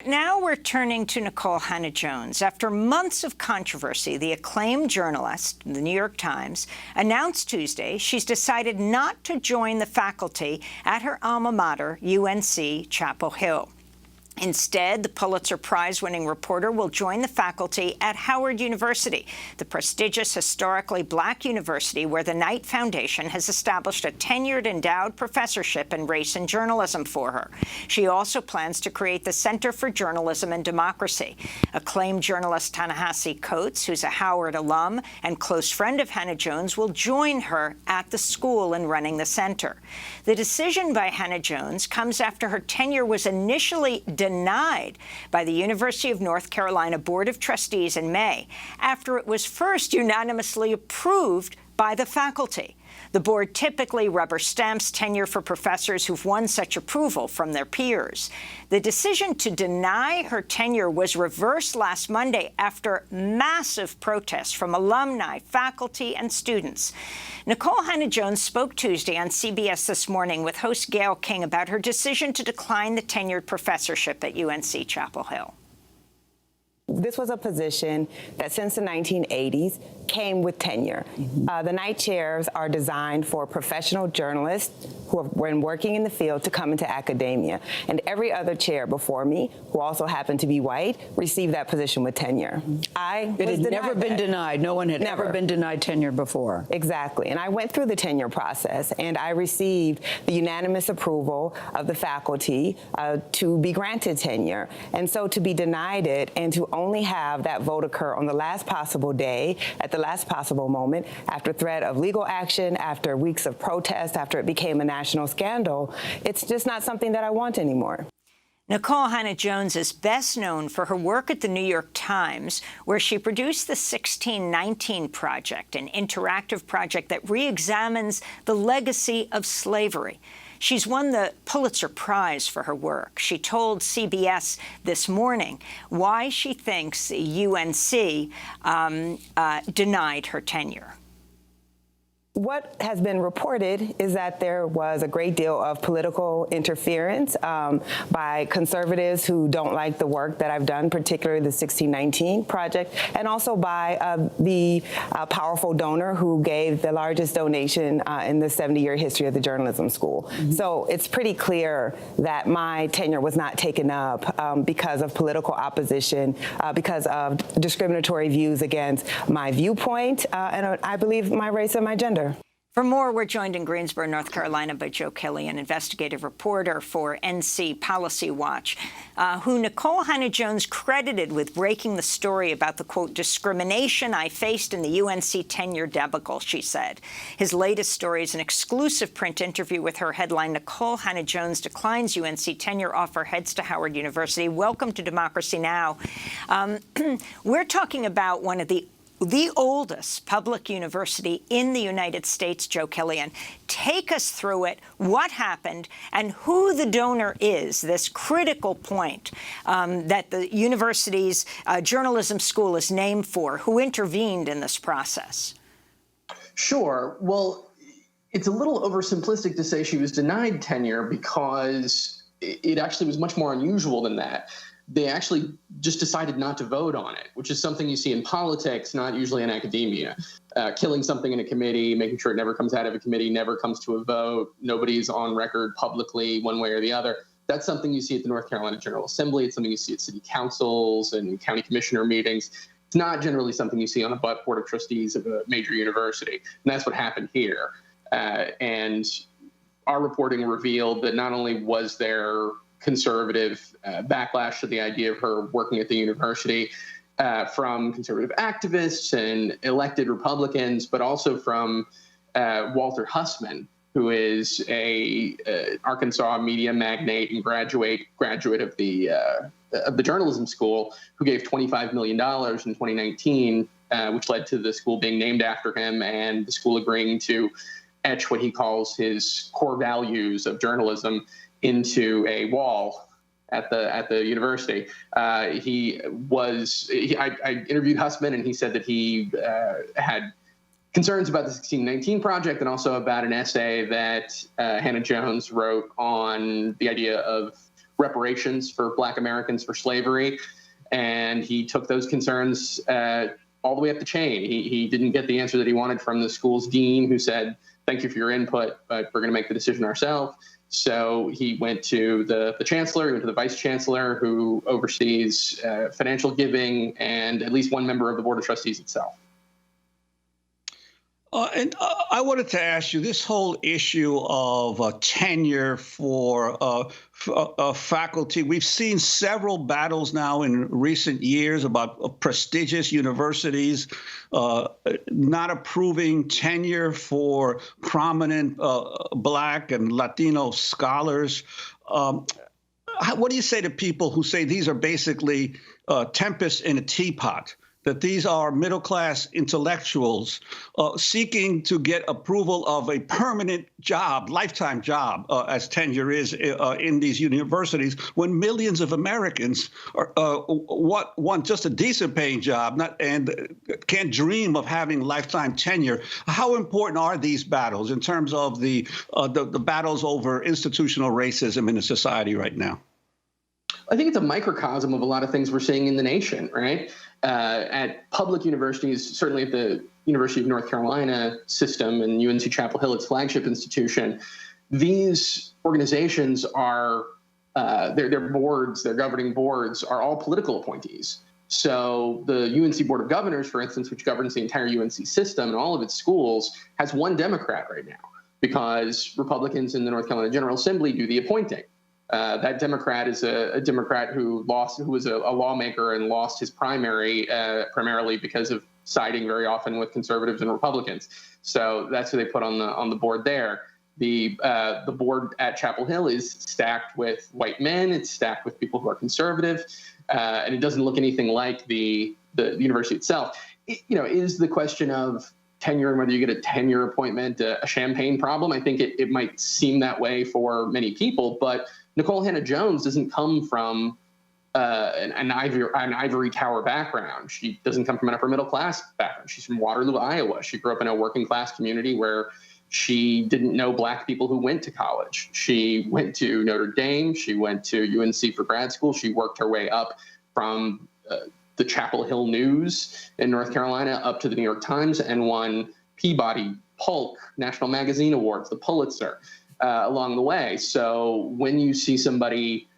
Now we're turning to Nikole Hannah-Jones. After months of controversy, the acclaimed journalist, the New York Times, announced Tuesday she's decided not to join the faculty at her alma mater, UNC-Chapel Hill. Instead, the Pulitzer Prize-winning reporter will join the faculty at Howard University, the prestigious historically black university where the Knight Foundation has established a tenured endowed professorship in race and journalism for her. She also plans to create the Center for Journalism and Democracy. Acclaimed journalist Ta-Nehisi Coates, who's a Howard alum and close friend of Hannah-Jones, will join her at the school in running the center. The decision by Hannah-Jones comes after her tenure was initially denied by the University of North Carolina Board of Trustees in May, after it was first unanimously approved by the faculty. The board typically rubber stamps tenure for professors who've won such approval from their peers. The decision to deny her tenure was reversed last Monday after massive protests from alumni, faculty, and students. Nikole Hannah-Jones spoke Tuesday on CBS This Morning with host Gayle King about her decision to decline the tenured professorship at UNC-Chapel Hill. This was a position that since the 1980s came with tenure. The Knight chairs are designed for professional journalists who have been working in the field to come into academia. And every other chair before me, who also happened to be white, received that position with tenure. It had never been denied. No one had ever been denied tenure before. Exactly. And I went through the tenure process, and I received the unanimous approval of the faculty to be granted tenure. And so to be denied it and to only have that vote occur on the last possible day, at the last possible moment, after threat of legal action, after weeks of protest, after it became a national scandal, it's just not something that I want anymore. Nikole Hannah-Jones is best known for her work at the New York Times, where she produced the 1619 Project, an interactive project that re-examines the legacy of slavery. She's won the Pulitzer Prize for her work. She told CBS This Morning why she thinks UNC denied her tenure. What has been reported is that there was a great deal of political interference by conservatives who don't like the work that I've done, particularly the 1619 Project, and also by the powerful donor who gave the largest donation in the 70-year history of the journalism school. So it's pretty clear that my tenure was not taken up because of political opposition, because of discriminatory views against my viewpoint, and I believe my race and my gender. For more, we're joined in Greensboro, North Carolina, by Joe Killian, investigative reporter for NC Policy Watch, who Nikole Hannah-Jones credited with breaking the story about the, quote, discrimination I faced in the UNC Tenure Debacle, she said. His latest story is an exclusive print interview with her, headline, Nikole Hannah-Jones declines UNC tenure offer, heads to Howard University. Welcome to Democracy Now! We're talking about one of the oldest public university in the United States, Joe Killian. Take us through it, what happened, and who the donor is, this critical point that the university's journalism school is named for, who intervened in this process. Sure. Well, it's a little oversimplistic to say she was denied tenure because it actually was much more unusual than that. They actually just decided not to vote on it, which is something you see in politics, not usually in academia. Killing something in a committee, making sure it never comes out of a committee, never comes to a vote, nobody's on record publicly one way or the other. That's something you see at the North Carolina General Assembly. It's something you see at city councils and county commissioner meetings. It's not generally something you see on the board of trustees of a major university. And that's what happened here. And our reporting revealed that not only was there conservative backlash to the idea of her working at the university from conservative activists and elected Republicans, but also from Walter Hussman, who is a Arkansas media magnate and graduate of the journalism school, who gave $25 million in 2019, which led to the school being named after him and the school agreeing to etch what he calls his core values of journalism into a wall at the university. I interviewed Hussman, and he said that he had concerns about the 1619 Project and also about an essay that Hannah-Jones wrote on the idea of reparations for Black Americans for slavery. And he took those concerns all the way up the chain. He didn't get the answer that he wanted from the school's dean, who said, thank you for your input, but we're going to make the decision ourselves. So he went to the chancellor, he went to the vice chancellor, who oversees financial giving and at least one member of the board of trustees itself. And I wanted to ask you, this whole issue of tenure for faculty, we've seen several battles now in recent years about prestigious universities not approving tenure for prominent Black and Latino scholars. What do you say to people who say these are basically tempests in a teapot? That these are middle-class intellectuals seeking to get approval of a permanent job, lifetime job, as tenure is in these universities, when millions of Americans want just a decent-paying job and can't dream of having lifetime tenure. How important are these battles in terms of the battles over institutional racism in the society right now? I think it's a microcosm of a lot of things we're seeing in the nation, right? At public universities, certainly at the University of North Carolina system and UNC-Chapel Hill, its flagship institution, these organizations are, their boards, their governing boards are all political appointees. So the UNC Board of Governors, for instance, which governs the entire UNC system and all of its schools, has one Democrat right now because Republicans in the North Carolina General Assembly do the appointing. That Democrat is a Democrat who was a lawmaker and lost his primary primarily because of siding very often with conservatives and Republicans. So that's who they put on the board there. The board at Chapel Hill is stacked with white men. It's stacked with people who are conservative, and it doesn't look anything like the university itself. Is the question of tenure and whether you get a tenure appointment a champagne problem? I think it might seem that way for many people, but Nikole Hannah-Jones doesn't come from an ivory tower background. She doesn't come from an upper middle class background. She's from Waterloo, Iowa. She grew up in a working class community where she didn't know Black people who went to college. She went to Notre Dame. She went to UNC for grad school. She worked her way up from the Chapel Hill News in North Carolina up to the New York Times and won Peabody, Polk, National Magazine Awards, the Pulitzer. Along the way. So when you see somebody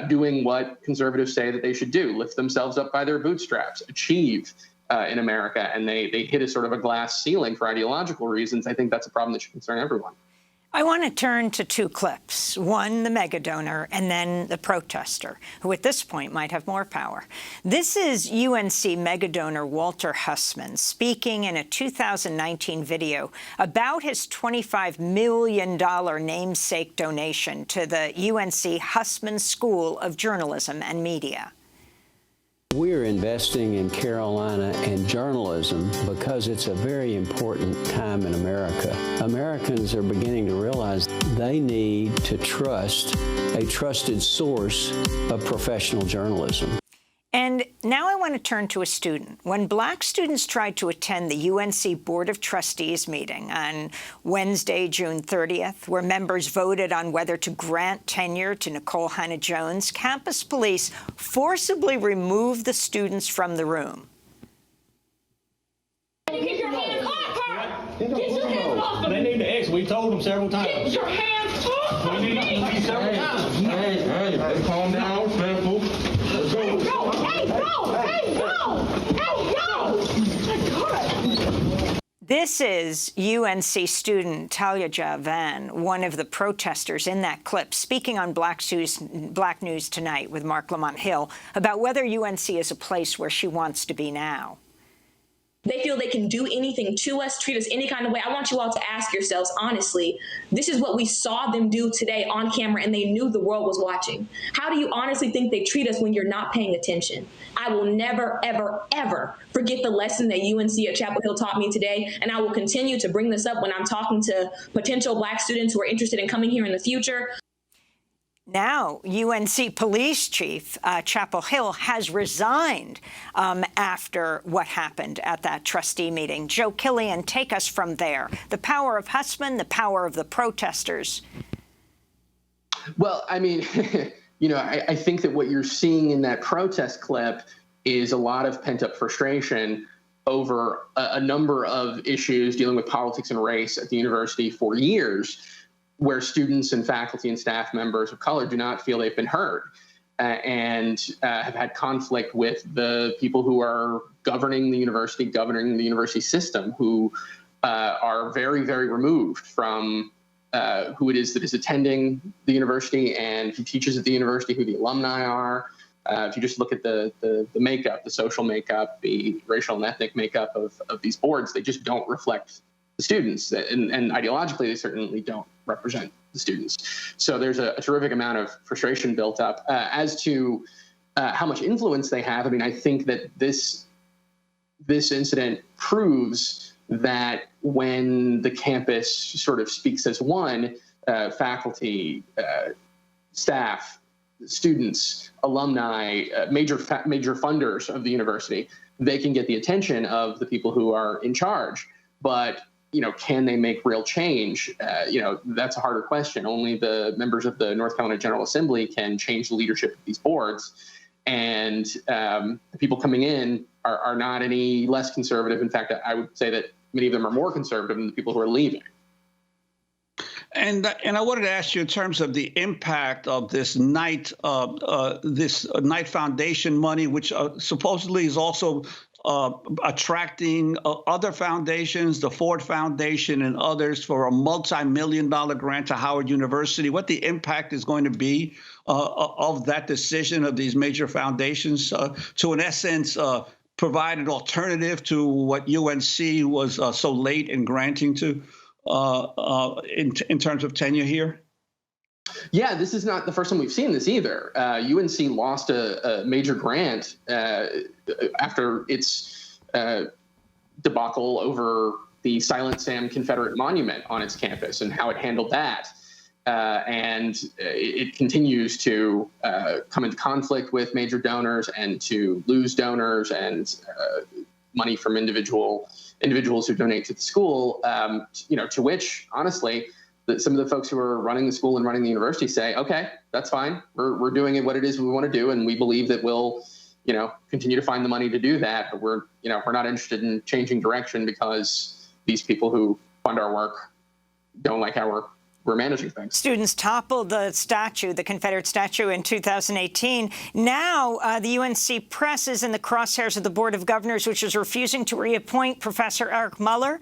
doing what conservatives say that they should do, lift themselves up by their bootstraps, achieve in America, and they hit a sort of a glass ceiling for ideological reasons, I think that's a problem that should concern everyone. I want to turn to two clips, one the mega donor and then the protester, who at this point might have more power. This is UNC mega donor Walter Hussman speaking in a 2019 video about his $25 million namesake donation to the UNC Hussman School of Journalism and Media. We're investing in Carolina and journalism because it's a very important time in America. Americans are beginning to realize they need to trust a trusted source of professional journalism. And now I want to turn to a student. When Black students tried to attend the UNC Board of Trustees meeting on Wednesday, June 30th, where members voted on whether to grant tenure to Nikole Hannah-Jones, campus police forcibly removed the students from the room. Get your hands off her! Get your hands off her! They need to exit. We told them several times. Get your hands off her! We need to several times. Hey, calm down, careful. Let's go. Hey, go! This is UNC student Talia Javan, one of the protesters in that clip, speaking on Black News Tonight with Mark Lamont Hill about whether UNC is a place where she wants to be now. They feel they can do anything to us, treat us any kind of way. I want you all to ask yourselves, honestly, this is what we saw them do today on camera, and they knew the world was watching. How do you honestly think they treat us when you're not paying attention? I will never, ever, ever forget the lesson that UNC at Chapel Hill taught me today, and I will continue to bring this up when I'm talking to potential Black students who are interested in coming here in the future. Now, UNC police chief Chapel Hill has resigned after what happened at that trustee meeting. Joe Killian, take us from there. The power of Hussman, the power of the protesters. Well, I mean, I think that what you're seeing in that protest clip is a lot of pent-up frustration over a number of issues dealing with politics and race at the university for years, where students and faculty and staff members of color do not feel they've been heard and have had conflict with the people who are governing the university system, who are very, very removed from who it is that is attending the university and who teaches at the university, who the alumni are. If you just look at the makeup, the social makeup, the racial and ethnic makeup of these boards, they just don't reflect the students. And ideologically, they certainly don't represent the students. So there's a terrific amount of frustration built up. As to how much influence they have, I mean, I think that this incident proves that when the campus sort of speaks as one, faculty, staff, students, alumni, major funders of the university, they can get the attention of the people who are in charge. But, can they make real change? That's a harder question. Only the members of the North Carolina General Assembly can change the leadership of these boards. And the people coming in are not any less conservative. In fact, I would say that many of them are more conservative than the people who are leaving. And I wanted to ask you in terms of the impact of this Knight Foundation money, which supposedly is also attracting other foundations, the Ford Foundation and others, for a multi-million-dollar grant to Howard University. What the impact is going to be of that decision of these major foundations to, in essence, provide an alternative to what UNC was so late in granting to in terms of tenure here? Yeah, this is not the first time we've seen this either. UNC lost a major grant after its debacle over the Silent Sam Confederate monument on its campus and how it handled that. And it continues to come into conflict with major donors and to lose donors and money from individuals who donate to the school, to which, honestly, some of the folks who are running the school and running the university say, okay, that's fine. We're doing it what it is we want to do, and we believe that we'll, continue to find the money to do that. But we're not interested in changing direction because these people who fund our work don't like how we're managing things. Students toppled the statue, the Confederate statue, in 2018. Now, the UNC press is in the crosshairs of the Board of Governors, which is refusing to reappoint Professor Eric Muller,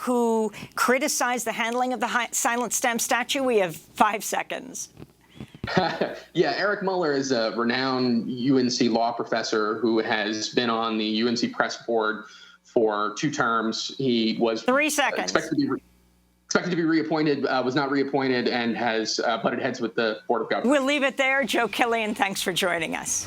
who criticized the handling of the Silent Stem statue. We have 5 seconds. Yeah, Eric Muller is a renowned UNC law professor who has been on the UNC press board for 2 terms. He was 3 seconds. Expected to be reappointed, was not reappointed, and has butted heads with the Board of Governors. We'll leave it there. Joe Killian, thanks for joining us.